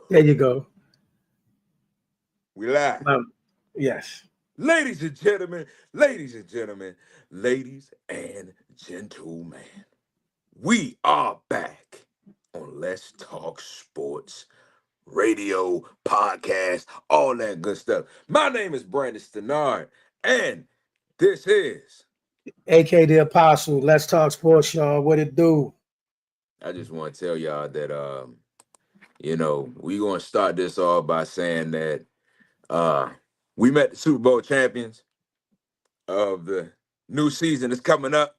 There you go. We live. Yes. Ladies and gentlemen, ladies and gentlemen, ladies and gentlemen, we are back on Let's Talk Sports radio, podcast, all that good stuff. My name is Brandon Stenard, and this is. AK the Apostle. Let's talk sports, y'all. What it do? I just want to tell y'all that we're gonna start this off by saying that uh we met the Super Bowl champions of the new season that's coming up.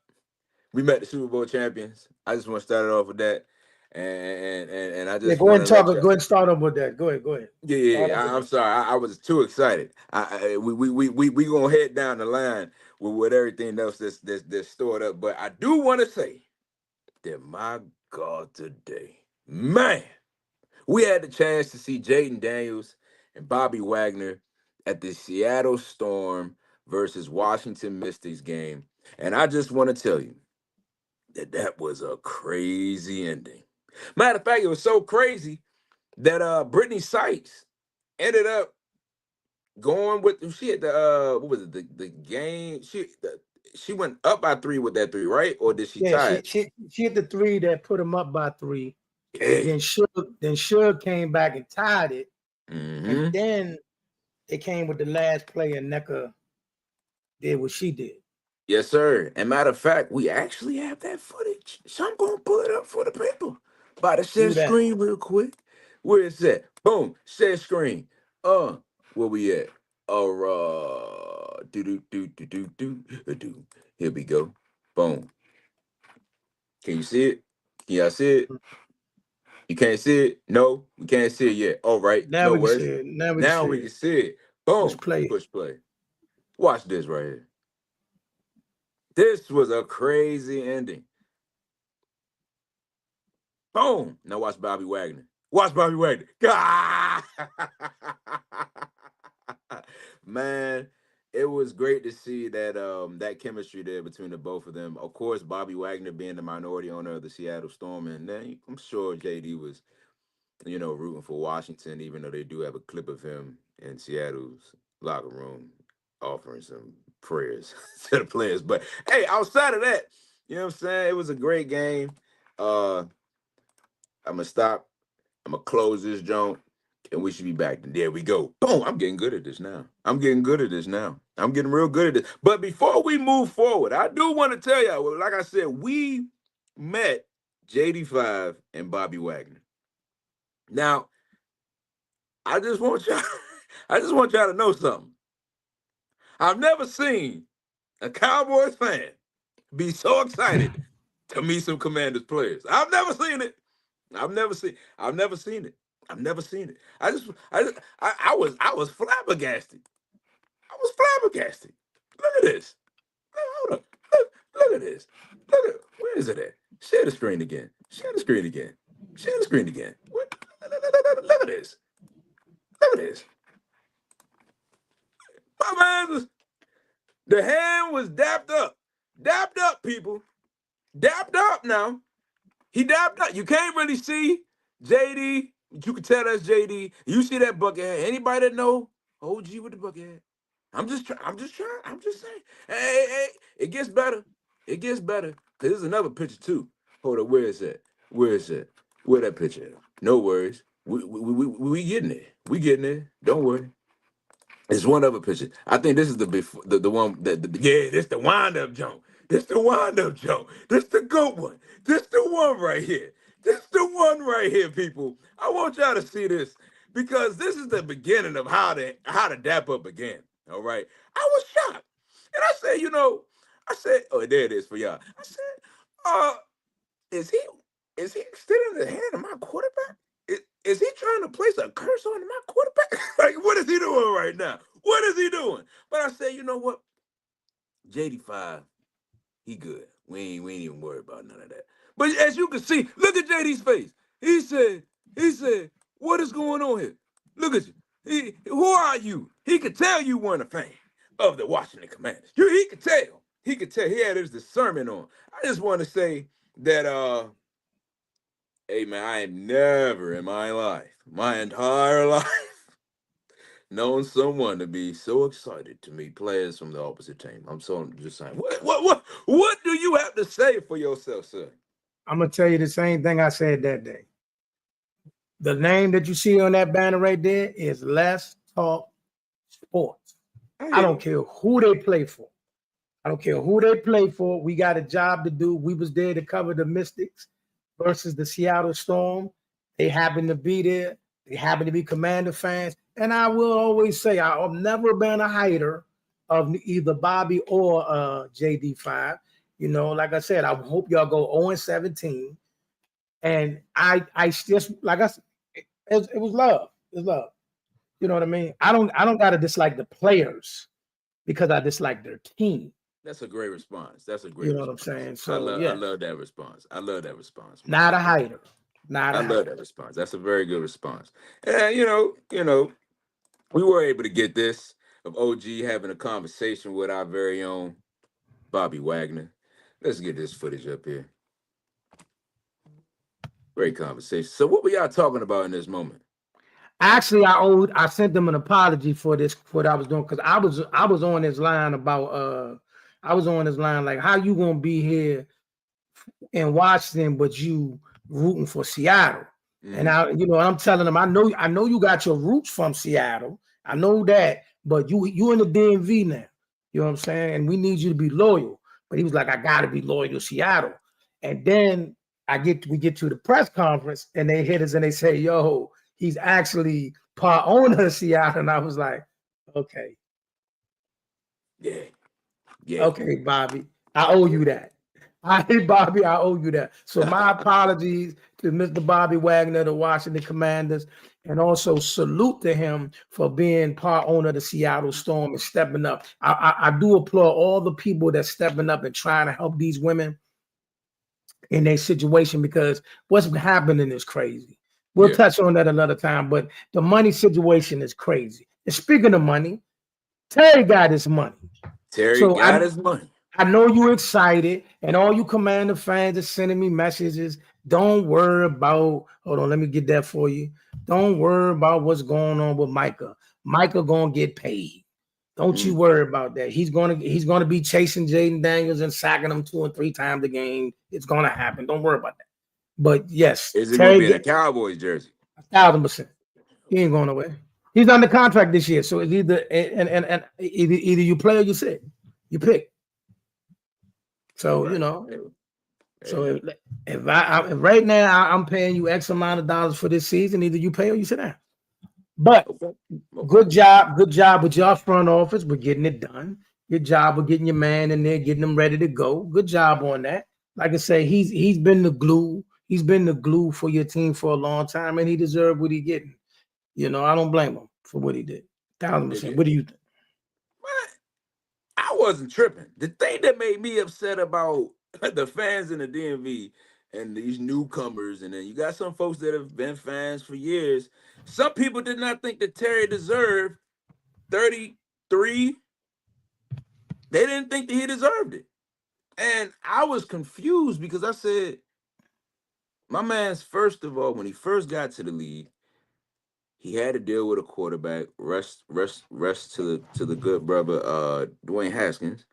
We met the Super Bowl champions. I just want to start it off with that. And I Yeah, just go ahead want and to talk. let Go you. ahead and start up with that. Go ahead. Go ahead. Yeah, Start yeah, up with I'm that. sorry. I was too excited. We gonna head down the line with everything else that's stored up. But I do want to say that my God, today, man, we had the chance to see Jaden Daniels and Bobby Wagner at the Seattle Storm versus Washington Mystics game, and I just want to tell you that was a crazy ending. Matter of fact, it was so crazy that Brittany Sykes ended up going with she had the what was it the game she went up by three with that three, right, or did she Yeah, tie she it? she she hit the three that put him up by three. Yeah. Then Suge came back and tied it, and Mm-hmm. then it came with the last play, and NECA did what she did. Yes, sir. And matter of fact, we actually have that footage, so I'm gonna pull it up for the people. By the share Do that. screen real quick. Where is that? Boom, share screen. Where we at? Do. Here we go. Boom. Can you see it? Can y'all see it? You can't see it? No, we can't see it yet. All right, Now no we can see worries. it. Now we can Now see we it. can see it. Let's Boom. play it. Push play. Watch this right here. This was a crazy ending. Boom. Now watch Bobby Wagner. Watch Bobby Wagner. Ah! Man, it was great to see that chemistry there between the both of them. Of course, Bobby Wagner being the minority owner of the Seattle Storm, and then I'm sure JD was, rooting for Washington, even though they do have a clip of him in Seattle's locker room offering some prayers to the players. But hey, outside of that, you know what I'm saying? It was a great game. Uh, I'm gonna stop. I'm gonna close this joint, and we should be back. And there we go. Boom! I'm getting good at this now. I'm getting good at this now. I'm getting real good at this. But before we move forward, I do want to tell y'all. Well, like I said, we met JD5 and Bobby Wagner. Now, I just want y'all. I just want y'all to know something. I've never seen a Cowboys fan be so excited to meet some Commanders players. I've never seen it. I've never seen. I've never seen it. I've never seen it. I was flabbergasted. I was flabbergasted. Look at this. Hold up. Look at this. Where is it at? Share the screen again. Share the screen again. Share the screen again. What? Look at this. Look at this. My man, the hand was dapped up. Dapped up, people. Dapped up now. He dapped up. You can't really see JD. You can tell that's JD. You see that bucket hat. Anybody that know OG with the bucket hat? I'm just trying. I'm just trying. I'm just saying. Hey, it gets better. It gets better. Cause there's another picture too. Hold up. Where is that? Where is that? Where that picture at? No worries. We getting it. We getting it. Don't worry. It's one other picture. I think this is the before the one that yeah, this the wind up jump. This the wind up jump. This the good one. This the one right here. This the one right here, people. I want y'all to see this because this is the beginning of how the dap up began. All right. I was shocked. And I said, I said, oh, there it is for y'all. I said, uh, is he extending the hand of my quarterback? Is he trying to place a curse on my quarterback? Like, what is he doing right now? What is he doing? But I said, you know what? JD5, he good. We ain't even worried about none of that. But as you can see, look at JD's face. He said, what is going on here? Look at you. Who are you? He could tell you weren't a fan of the Washington Commanders. He could tell. He could tell. He had his discernment on. I just want to say that Hey man, I ain't never in my entire life, known someone to be so excited to meet players from the opposite team. I'm just saying. What do you have to say for yourself, sir? I'm gonna tell you the same thing I said that day. The name that you see on that banner right there is Let's Talk Sports. I don't care who they play for. I don't care who they play for. We got a job to do. We was there to cover the Mystics versus the Seattle Storm. They happen to be there. They happen to be Commander fans. And I will always say I've never been a hater of either Bobby or JD5. You know, like I said, I hope y'all go 0-17. And I just, like I said, it was love. It's love. You know what I mean? I don't gotta dislike the players because I dislike their team. That's a great response. That's a great You know what I'm response. saying? So I yeah, love that response. I love that response, man. not a hater. Not I a love hater. that response. That's a very good response. And we were able to get this of OG having a conversation with our very own Bobby Wagner. Let's get this footage up here. Great conversation. So what were y'all talking about in this moment? Actually, I sent them an apology for this, what I was doing, because I was on this line about I was on this line like, how you gonna be here in Washington, but you rooting for Seattle? And I'm telling them, I know you got your roots from Seattle. I know that, but you in the DMV now. You know what I'm saying? And we need you to be loyal. But he was like, I gotta be loyal to Seattle. And then we get to the press conference and they hit us and they say, yo, he's actually part owner of Seattle. And I was like, okay. Yeah. Okay, Bobby, I owe you that. Bobby, I owe you that. So my apologies to Mr. Bobby Wagner, the Washington Commanders, and also salute to him for being part owner of the Seattle Storm and stepping up. I do applaud all the people that's stepping up and trying to help these women in their situation, because what's happening is crazy. We'll touch on that another time, but the money situation is crazy. And speaking of money, Terry got his money. Terry got his money. I know you're excited, and all you Commander fans are sending me messages. Don't worry about, hold on, let me get that for you. Don't worry about what's going on with Micah. Micah gonna get paid. Don't you worry about that. He's gonna be chasing Jaden Daniels and sacking him 2 and 3 times a game. It's gonna happen. Don't worry about that. But yes, is it gonna be in a Cowboys jersey? 1,000%. He ain't going away. He's under contract this year, so it's either either you play or you sit. You pick. So so if right now I'm paying you X amount of dollars for this season, either you pay or you sit down. But good job with your front office. We're getting it done. Good job with getting your man in there, getting them ready to go. Good job on that. Like I say, he's been the glue. He's been the glue for your team for a long time, and he deserved what he getting. I don't blame him for what he did. 1,000%. What do you think? I wasn't tripping. The thing that made me upset about the fans in the DMV and these newcomers, and then you got some folks that have been fans for years. Some people did not think that Terry deserved 33. They didn't think that he deserved it. And I was confused because I said, my man's, first of all, when he first got to the league, he had to deal with a quarterback. Rest to the good brother Dwayne Haskins.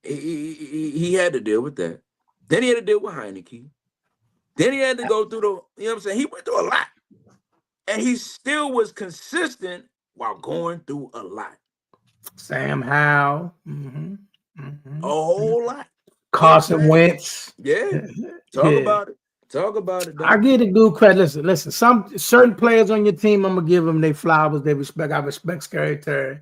He had to deal with that. Then he had to deal with Heineke. Then he had to go through the, you know what I'm saying? He went through a lot. And he still was consistent while going through a lot. Sam Howell. A whole lot. Carson Wentz. Yeah. Talk about it. Talk about it. I get it, dude. Credit. Listen. Some certain players on your team, I'm gonna give them their flowers. They respect. I respect Scary Terry.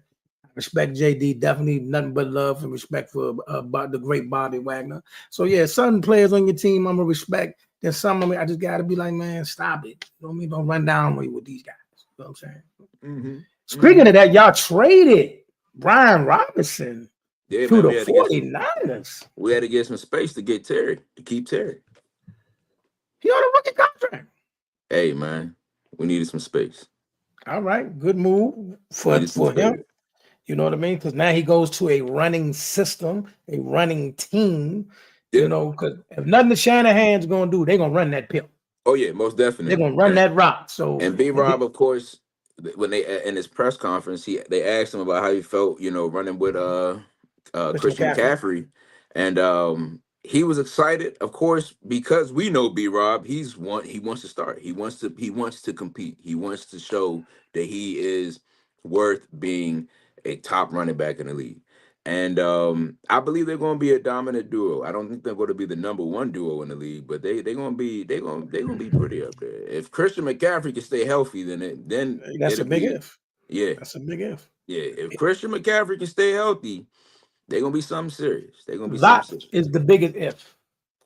I respect JD. Definitely nothing but love and respect for the great Bobby Wagner. So yeah, certain players on your team, I'm gonna respect. Then some of me, I just gotta be like, man, stop it. You know what I mean? Don't run down with these guys. You know what I'm saying? Speaking of that, y'all traded Brian Robinson to the 49ers. We had to get some space to get Terry, to keep Terry. He on a rookie contract. Hey, man, we needed some space. All right, good move for him. You know what I mean? Because now he goes to a running system, a running team. You know, because if nothing the Shanahan's gonna do, they're gonna run that pill. Oh yeah, most definitely. They're gonna run that rock. So and B-Rob, of course, when they in his press conference, they asked him about how he felt, running with Christian McCaffrey, and he was excited, of course, because we know B-Rob. He wants to start. He wants to compete. He wants to show that he is worth being a top running back in the league. And I believe they're going to be a dominant duo. I don't think they're going to be the number one duo in the league, but they're going to be pretty up there. If Christian McCaffrey can stay healthy, then that's a big if. Yeah, that's a big if. Yeah, if Christian McCaffrey can stay healthy, they're going to be something serious. They're going to be that something serious. Is the biggest if.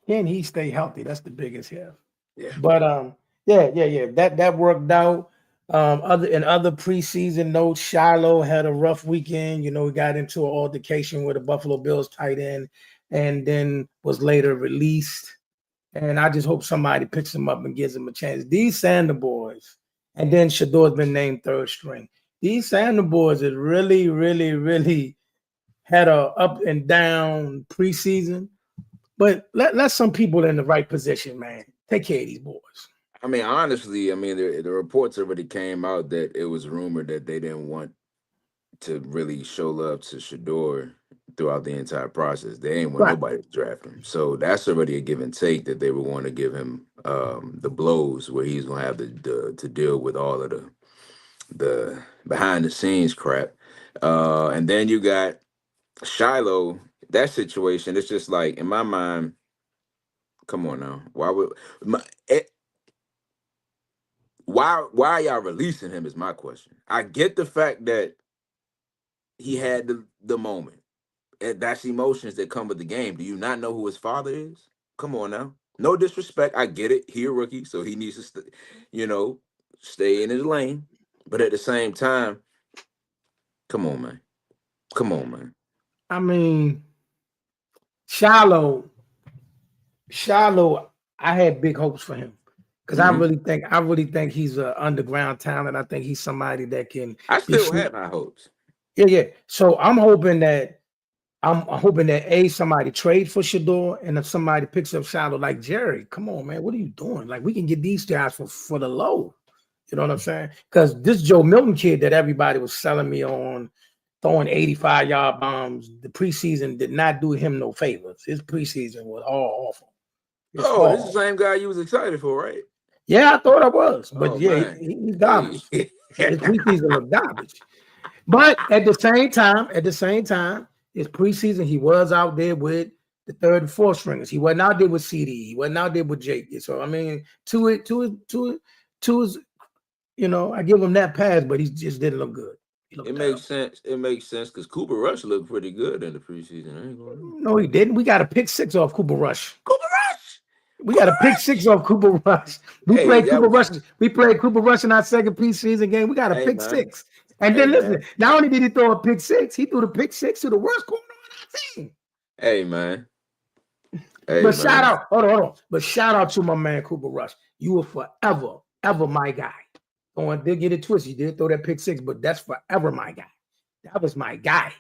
Can he stay healthy? That's the biggest if. Yeah. But yeah. That worked out. Other preseason notes, Shilo had a rough weekend. He got into an altercation with a Buffalo Bills tight end and then was later released. And I just hope somebody picks him up and gives him a chance. These Sander boys, and then Shedeur's been named third string. These Sander boys has really, really, really had a up and down preseason. But let some people in the right position, man. Take care of these boys. I mean, honestly, the reports already came out that it was rumored that they didn't want to really show love to Shedeur throughout the entire process. They ain't want nobody to draft him. So that's already a give and take that they would want to give him the blows where he's going to have to deal with all of the behind the scenes crap. And then you got Shilo, that situation. It's just like, in my mind, come on now. Why are y'all releasing him is my question. I get the fact that he had the moment. That's emotions that come with the game. Do you not know who his father is? Come on now. No disrespect. I get it. He a rookie, so he needs to stay in his lane. But at the same time, come on, man. Come on, man. I mean, Shilo, I had big hopes for him. Because I really think he's an underground talent. I think he's somebody that can. I still have my hopes. Yeah. So I'm hoping that somebody trade for Shedeur, and if somebody picks up Shilo, like Jerry, come on, man, what are you doing? Like, we can get these guys for the low. You know what I'm saying? Because this Joe Milton kid that everybody was selling me on, throwing 85-yard bombs, the preseason did not do him no favors. His preseason was all awful. This is the same guy you was excited for, right? Yeah, I thought I was, but he's garbage. His preseason was garbage. But at the same time, his preseason, he was out there with the third and fourth stringers. He wasn't out there with CD. He wasn't out there with Jake. So I mean, to his, I give him that pass, but he just didn't look good. It makes sense. It makes sense because Cooper Rush looked pretty good in the preseason. No, he didn't. We got a pick 6 off Cooper Rush. We got a pick 6 off Cooper Rush. We played Cooper Rush in our second preseason game. We got a pick 6. And then listen, not only did he throw a pick 6, he threw the pick 6 to the worst corner on our team. Hey, man. Shout out, hold on. But shout out to my man Cooper Rush. You were forever, ever my guy. They'll get it twisted. You did throw that pick 6, but that's forever my guy. That was my guy.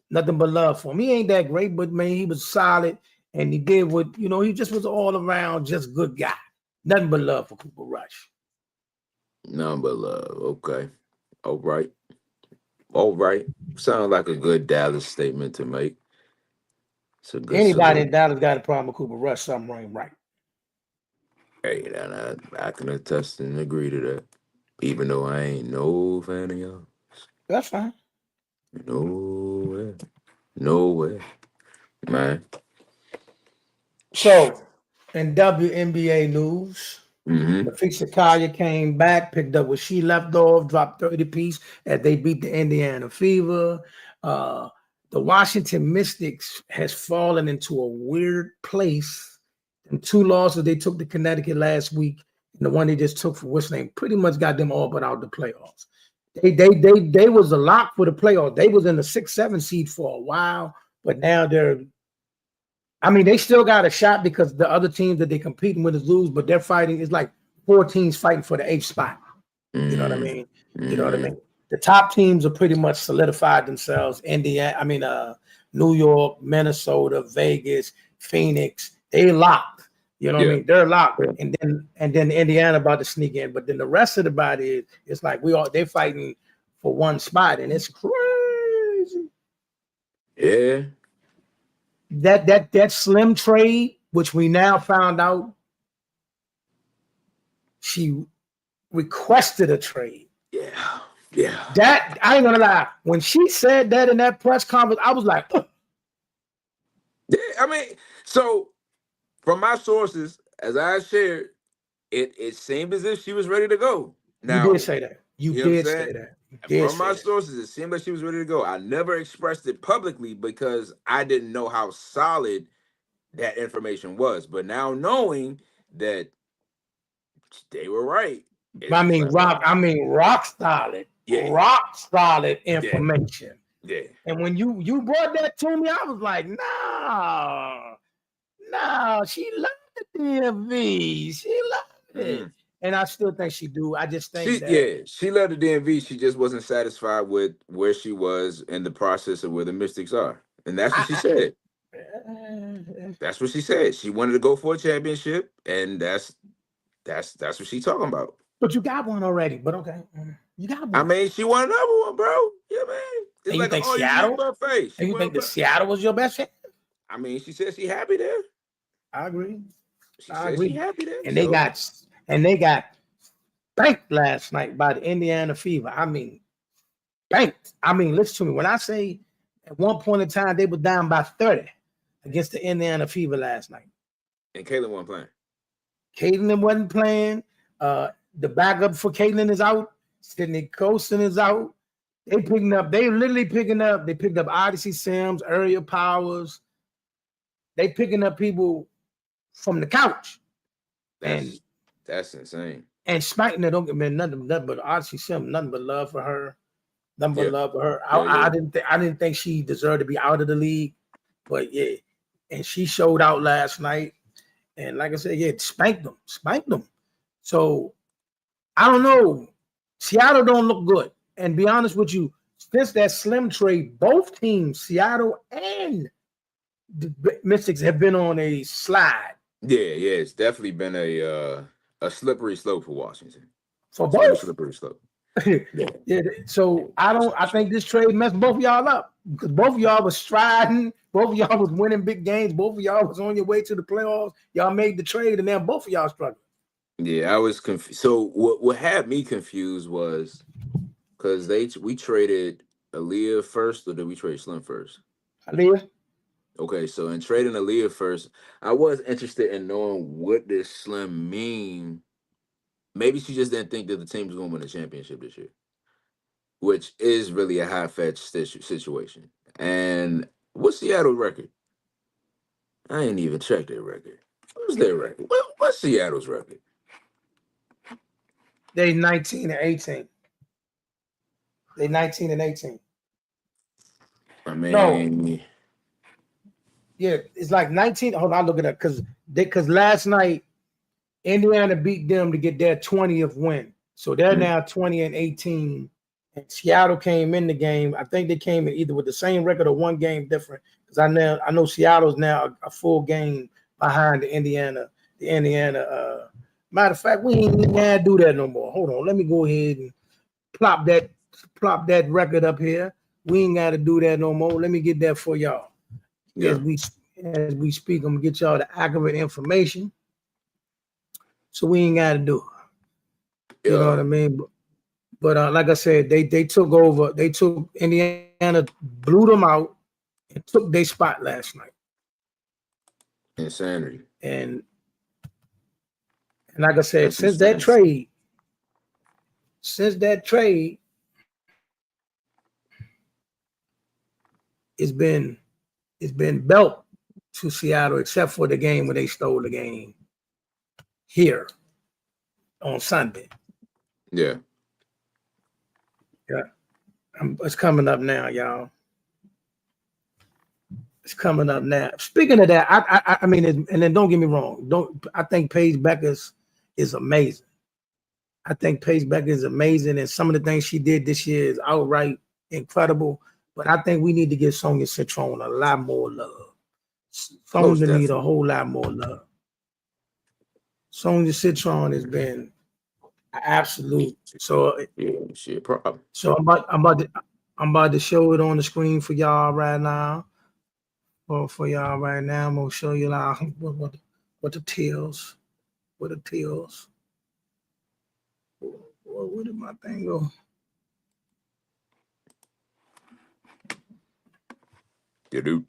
Nothing but love for him. He ain't that great, but man, he was solid. And he did what, he just was all around, just good guy. Nothing but love for Cooper Rush. Nothing but love. Okay. All right. Sounds like a good Dallas statement to make. Anybody in Dallas got a problem with Cooper Rush, something ain't right. Hey, I can attest and agree to that. Even though I ain't no fan of y'all. That's fine. No way. Man. So, in WNBA news, Nafisa Kaya came back, picked up where she left off, dropped 30 piece as they beat the Indiana Fever. The Washington Mystics has fallen into a weird place. And 2 losses they took to Connecticut last week, and the one they just took for what's name pretty much got them all but out the playoffs. They was a lock for the playoffs. They was in the 6-7 seed for a while, but now they still got a shot because the other teams that they're competing with is lose, but they're fighting. It's like 4 teams fighting for the 8th spot. You know what I mean? You know what I mean? The top teams are pretty much solidified themselves. New York, Minnesota, Vegas, Phoenix, They locked. You know what I Yeah. mean? They're locked. And then Indiana about to sneak in. But then the rest of the body it's like they're fighting for one spot, and it's crazy. Yeah. That Slim trade, which we now found out she requested a trade. Yeah. Yeah. That I ain't gonna lie. When she said that in that press conference, I was like, ugh. Yeah, I mean, so from my sources, as I shared, it seemed as if she was ready to go. You Now, did say that. You know what I'm did saying? say that. You did From say my that. sources, it seemed like she was ready to go. I never expressed it publicly because I didn't know how solid that information was. But now knowing that they were right, I it's just mean, like, wow. rock solid, Yeah. rock solid information. Yeah. And when you brought that to me, I was like, no, she loved the DMV. She loved it. And I still think she do. I just think she loved the DMV. She just wasn't satisfied with where she was in the process of where the Mystics are. And that's what she said. That's what she said. She wanted to go for a championship, and that's what she's talking about. But you got one already. But okay, you got one. I mean, she won another one, bro. Yeah, man. It's and like you think Seattle? Buffet. And you think that Seattle was your best chance? I mean, she said she happy there. I agree. She said she happy there. And they got spanked last night by the Indiana Fever. I mean, spanked. I mean, listen to me. When I say at one point in time they were down by 30 against the Indiana Fever last night. And Caitlin wasn't playing. Caitlin wasn't playing. The backup for Caitlin is out. Sydney Colson is out. They literally picking up. They picked up Odyssey Sims, Ariel Powers. They picking up people from the couch. That's insane. And smacking it, don't get me nothing but Odyssey Sims, nothing but love for her. Nothing but love for her. I didn't think she deserved to be out of the league, but yeah. And she showed out last night. And like I said, yeah, spanked them. So I don't know. Seattle don't look good. And be honest with you, since that Slim trade, both teams, Seattle and the Mystics, have been on a slide. Yeah, it's definitely been a slippery slope for Washington. For both. Slippery slope. Yeah. So I think this trade messed both of y'all up because both of y'all was striding, both of y'all was winning big games, both of y'all was on your way to the playoffs. Y'all made the trade, and now both of y'all struggling. Yeah, I was confused. So what had me confused was because we traded Aaliyah first, or did we trade Slim first? Aaliyah. Okay, so in trading Aaliyah first, I was interested in knowing what does Slim mean. Maybe she just didn't think that the team was going to win a championship this year, which is really a high-fetched situation. And what's Seattle's record? I ain't even checked their record. What's their record? What's Seattle's record? They 19-18. They 19-18. I mean, no. Yeah, it's like 19. Hold on, I'll look it up because last night Indiana beat them to get their 20th win. So they're now 20-18. And Seattle came in the game. I think they came in either with the same record or one game different. Because I know Seattle's now a full game behind the Indiana. Matter of fact, we ain't even gotta do that no more. Hold on, let me go ahead and plop that record up here. We ain't gotta do that no more. Let me get that for y'all. Yeah. As we speak, I'm gonna get y'all the accurate information. So we ain't gotta do it. You know what I mean? But like I said, they took over. They took Indiana, blew them out, and took their spot last night. Insanity. And like I said, since that trade, it's been belt to Seattle, except for the game where they stole the game here on Sunday. Yeah. It's coming up now, y'all. It's coming up now. Speaking of that, I mean, and then don't get me wrong. I think Paige Becker is amazing. I think Paige Becker is amazing, and some of the things she did this year is outright incredible. But I think we need to give Sonia Citron a lot more love. Songs need a whole lot more love. Songs Citron has been absolute. So yeah, shit, problem. So I'm about to show it on the screen for y'all right now. For y'all right now, I'm gonna show you like what the tails. Where the tails? Where did my thing go? We're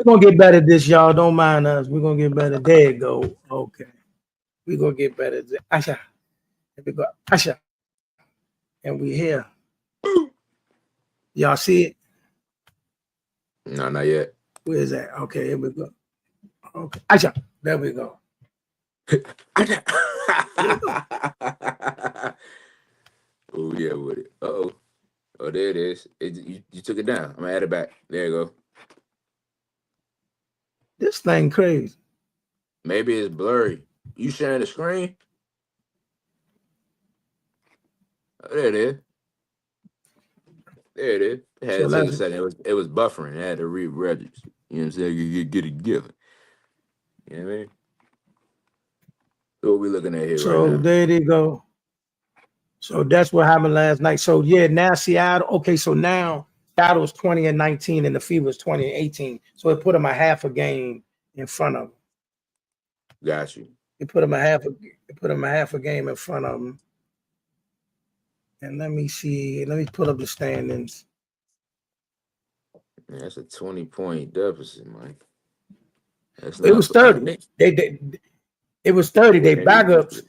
gonna get better at this, y'all. Don't mind us. We're gonna get better. There you go. Okay. We're gonna get better. Asha. There we go. Asha. And we here. Y'all see it? No, not yet. Where is that? Okay, here we go. Okay. Asha. There we go. Oh yeah, with it. Oh, there it is. You took it down. I'm gonna add it back. There you go. This thing crazy. Maybe it's blurry. You sharing the screen? Oh, there it is. There it is. It had to take a second. It was buffering. It had to re-register. You know what I'm saying? You get it together. You know what I mean? So what we looking at here right now? So there they go. So that's what happened last night. So yeah, now Seattle. Okay, so now Seattle was 20-19 and the Fever was 20-18. So it put them a half a game in front of them. Got you. It put them a half a game in front of them. And let me see. Let me put up the standings. Man, that's a 20-point deficit, Mike. It was 30. It was 30. They backups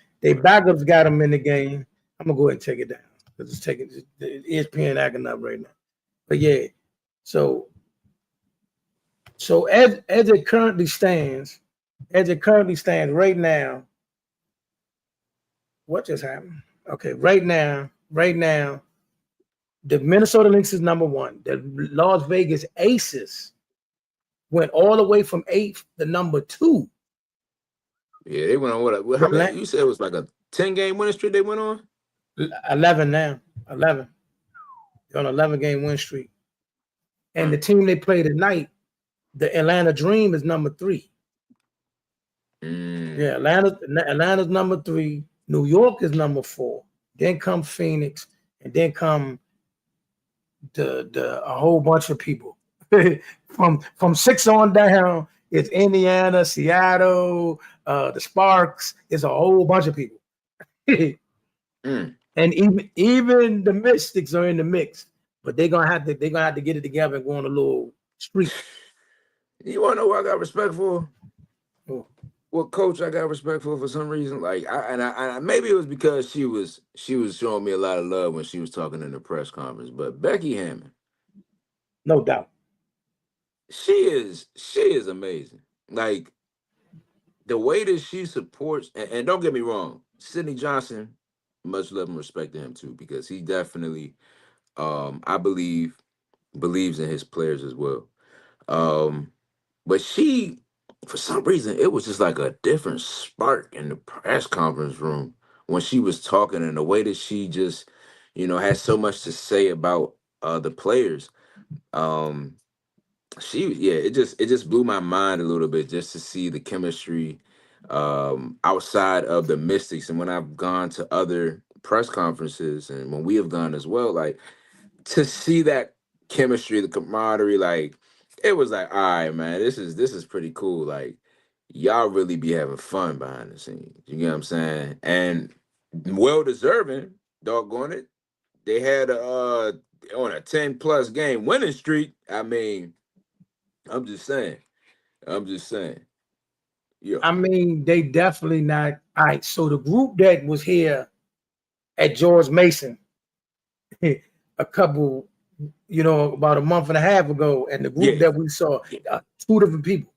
got them in the game. I'm gonna go ahead and take it down because it's taking ESPN acting up right now. But yeah, so as it currently stands right now, what just happened? Okay, right now, the Minnesota Lynx is number 1. The Las Vegas Aces went all the way from 8th to number 2. Yeah, they went on what? How many? You said it was like a 10-game winning streak they went on? 11 now. 11. They're on an 11-game win streak. And the team they play tonight, the Atlanta Dream, is number 3. Yeah, Atlanta's number 3. New York is number 4. Then come Phoenix, and then come a whole bunch of people. from 6 on down, it's Indiana, Seattle, the Sparks. It's a whole bunch of people. And even the Mystics are in the mix, but they're gonna have to get it together and go on a little streak. You wanna know what I got respect for? What coach I got respect for some reason? Like I maybe it was because she was showing me a lot of love when she was talking in the press conference. But Becky Hammond, no doubt, she is amazing. Like the way that she supports, and don't get me wrong, Sidney Johnson, much love and respect to him too, because he definitely, I believe, believes in his players as well. But she, for some reason, it was just like a different spark in the press conference room when she was talking, and the way that she just, had so much to say about the players. It just blew my mind a little bit just to see the chemistry outside of the Mystics. And when I've gone to other press conferences and when we have gone as well, like to see that chemistry, the camaraderie, like it was like, all right, man, this is pretty cool. Like y'all really be having fun behind the scenes. You get what I'm saying? And well deserving, doggone it. They had on a 10+ game winning streak. I mean, I'm just saying. Yeah. I mean, they definitely not. All right. So the group that was here at George Mason a couple, about a month and a half ago, and the group that we saw, 2 different people.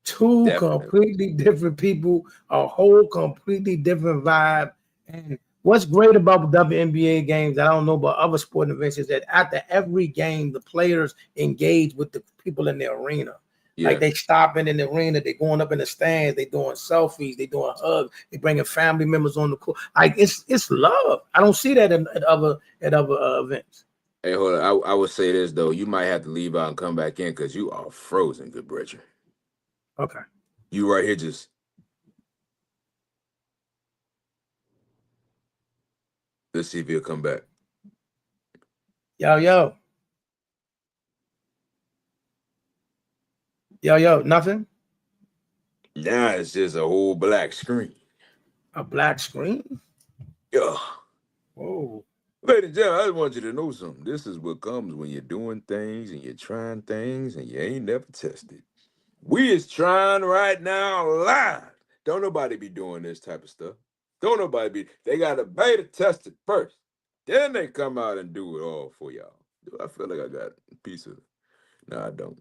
Completely different people, a whole completely different vibe. And what's great about WNBA games, I don't know about other sporting events, is that after every game, the players engage with the people in the arena. Like Yeah. they stopping in the arena, they going up in the stands, they doing selfies, they doing hugs, they bringing family members on the court. Like it's love. I don't see that at other events. Hey, hold on. I would say this though. You might have to leave out and come back in because you are frozen, good Bridger. Okay. You right here just. Let's see if he'll come back. Yo. Nothing? Now it's just a whole black screen. A black screen? Yeah. Whoa. Ladies and gentlemen, I just want you to know something. This is what comes when you're doing things and you're trying things and you ain't never tested. We is trying right now live. Don't nobody be doing this type of stuff. Don't nobody be. They got to beta test it first. Then they come out and do it all for y'all. Do I feel like I got a piece of. No, I don't.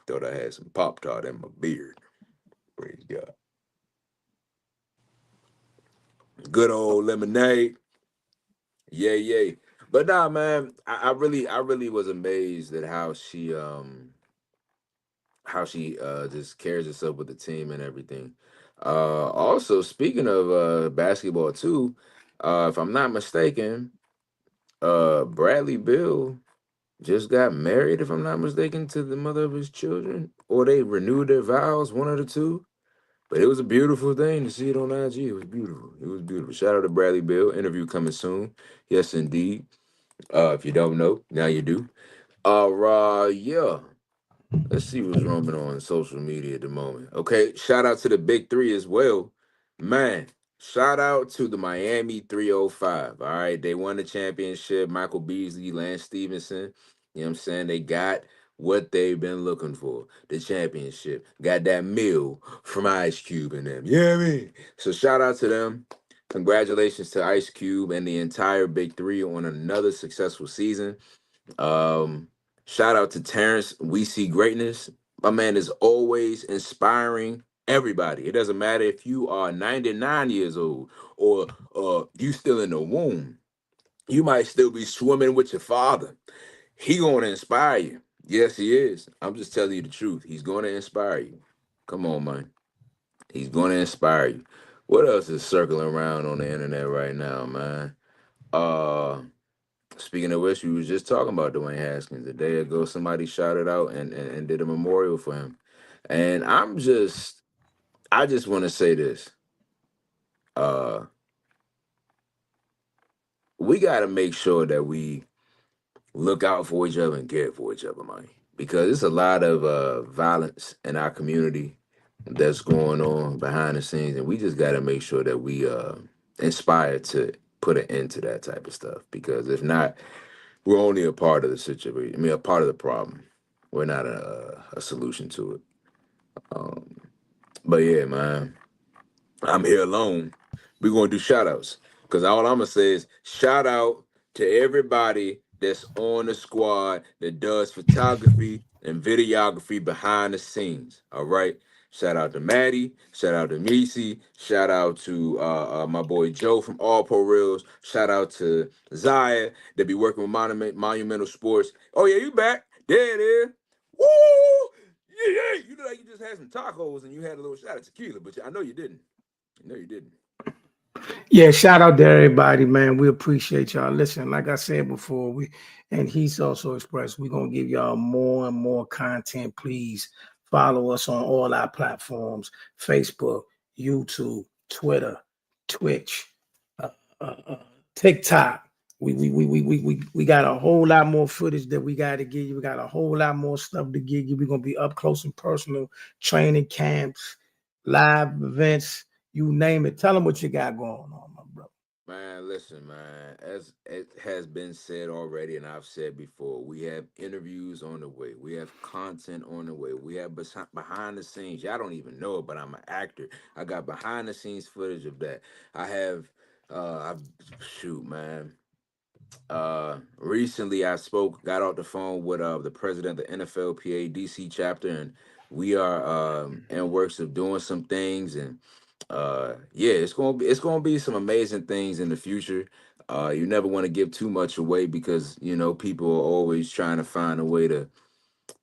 Thought I had some Pop-Tart in my beard. Praise God. Good old lemonade. Yay. But nah, man, I really was amazed at how she just carries herself with the team and everything. Also speaking of basketball too, if I'm not mistaken, Bradley Bill just got married, if I'm not mistaken, to the mother of his children, or they renewed their vows, one of the two. But it was a beautiful thing to see it on IG. It was beautiful. It was beautiful. Shout out to Bradley Bill. Interview coming soon. Yes, indeed. If you don't know, now you do. Yeah. Let's see what's roaming on social media at the moment. Okay, shout out to the big three as well. Man, shout out to the Miami 305. All right, they won the championship. Michael Beasley, Lance Stevenson. You know what I'm saying? They got what they've been looking for. The championship. Got that meal from Ice Cube and them. Yeah, I mean. So shout out to them. Congratulations to Ice Cube and the entire Big Three on another successful season. Um, Shout out to Terrence. We see greatness. My man is always inspiring everybody. It doesn't matter if you are 99 years old or you still in the womb. You might still be swimming with your father. He gonna inspire you. Yes, he is. I'm just telling you the truth. He's gonna inspire you. Come on, man. He's gonna inspire you. What else is circling around on the internet right now, man? Uh Speaking of which, we was just talking about Dwayne Haskins. A day ago, somebody shouted out and did a memorial for him. And I just want to say this. Uh, we got to make sure that we look out for each other and care for each other, man. Because there's a lot of violence in our community that's going on behind the scenes. And we just got to make sure that we inspire to put an end to that type of stuff. Because if not, we're only a part of the situation. I mean, a part of the problem. We're not a solution to it. Um, but yeah, man, I'm here alone. We're gonna do shout outs. Cause all I'm gonna say is shout out to everybody that's on the squad that does photography and videography behind the scenes. All right. Shout out to Maddie. Shout out to Misi. Shout out to my boy Joe from All Pro Reels. Shout out to Zaya that be working with Monumental Sports. Oh yeah, you back? There it is. Woo! Yeah. You look like you just had some tacos and you had a little shot of tequila, but I know you didn't. No, you didn't. Yeah, shout out to everybody, man. We appreciate y'all. Listen, like I said before, he's also expressed we're gonna give y'all more and more content. Please follow us on all our platforms: Facebook, YouTube, Twitter, Twitch, uh, uh, uh, TikTok. We got a whole lot more footage that we got to give you. We got a whole lot more stuff to give you. We're gonna be up close and personal, training camps, live events, you name it. Tell them what you got going on, my brother. Man, listen, man. As it has been said already, and I've said before, we have interviews on the way. We have content on the way. We have behind the scenes. Y'all don't even know it, but I'm an actor. I got behind the scenes footage of that. I have. I've shoot, man. Recently I got off the phone with the president of the NFLPA DC chapter, and we are in works of doing some things, and yeah, it's gonna be some amazing things in the future. You never want to give too much away because you know people are always trying to find a way to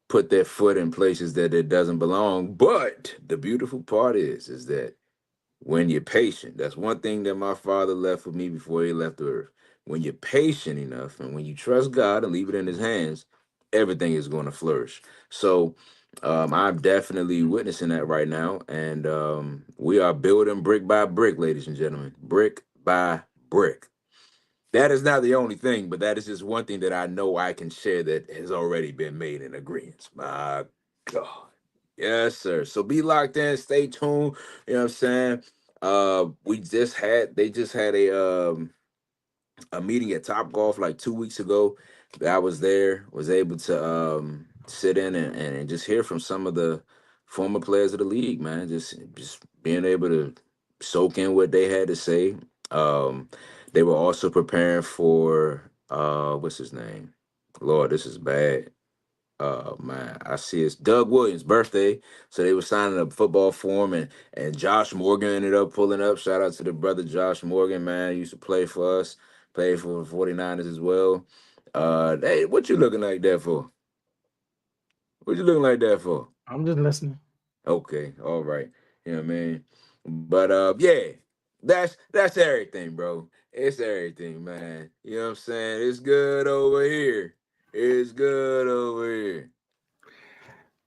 put their foot in places that it doesn't belong. But the beautiful part is that when you're patient, that's one thing that my father left with me before he left the earth. When you're patient enough and when you trust God and leave it in his hands, everything is going to flourish. So I'm definitely witnessing that right now. And we are building brick by brick, ladies and gentlemen, brick by brick. That is not the only thing, but that is just one thing that I know I can share that has already been made in agreement. My God. Yes, sir. So be locked in, stay tuned. You know what I'm saying? They just had a meeting at Top Golf like 2 weeks ago. I was there, was able to sit in and just hear from some of the former players of the league, man. Just being able to soak in what they had to say. They were also preparing for what's his name? Lord, this is bad. Man, I see it's Doug Williams' birthday. So they were signing up football for him, and Josh Morgan ended up pulling up. Shout out to the brother Josh Morgan, man. He used to play for us, played for the 49ers as well. Hey, what you looking like that for? What you looking like that for? I'm just listening. Okay, all right. You know what I mean? But yeah, that's everything, bro. It's everything, man. You know what I'm saying? It's good over here. It's good over here.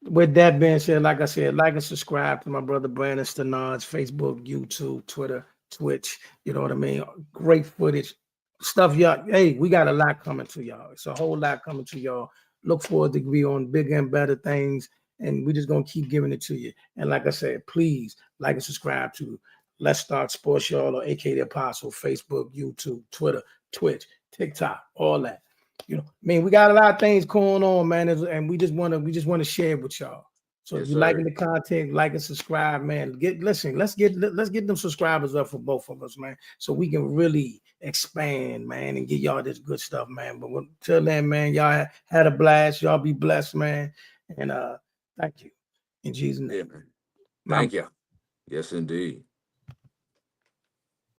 With that being said, like I said, like and subscribe to my brother Brandon Stenard's Facebook, YouTube, Twitter, Twitch. You know what I mean? Great footage, stuff, y'all. Hey, we got a lot coming to y'all. It's a whole lot coming to y'all. Look forward to be on bigger and better things, and we're just gonna keep giving it to you. And like I said, please like and subscribe to Let's Start Sports, y'all, or AK the Apostle, Facebook, YouTube, Twitter, Twitch, TikTok, all that. You know, I mean, we got a lot of things going on, man, and we just want to share it with y'all. So Yes, if you sir. liking the content, like and subscribe, man. Let's get them subscribers up for both of us, man, so we can really expand, man, and get y'all this good stuff, man. But until then, man, y'all had a blast. Y'all be blessed, man, and thank you in Jesus' name. Yeah, man. Thank you. Yes, indeed.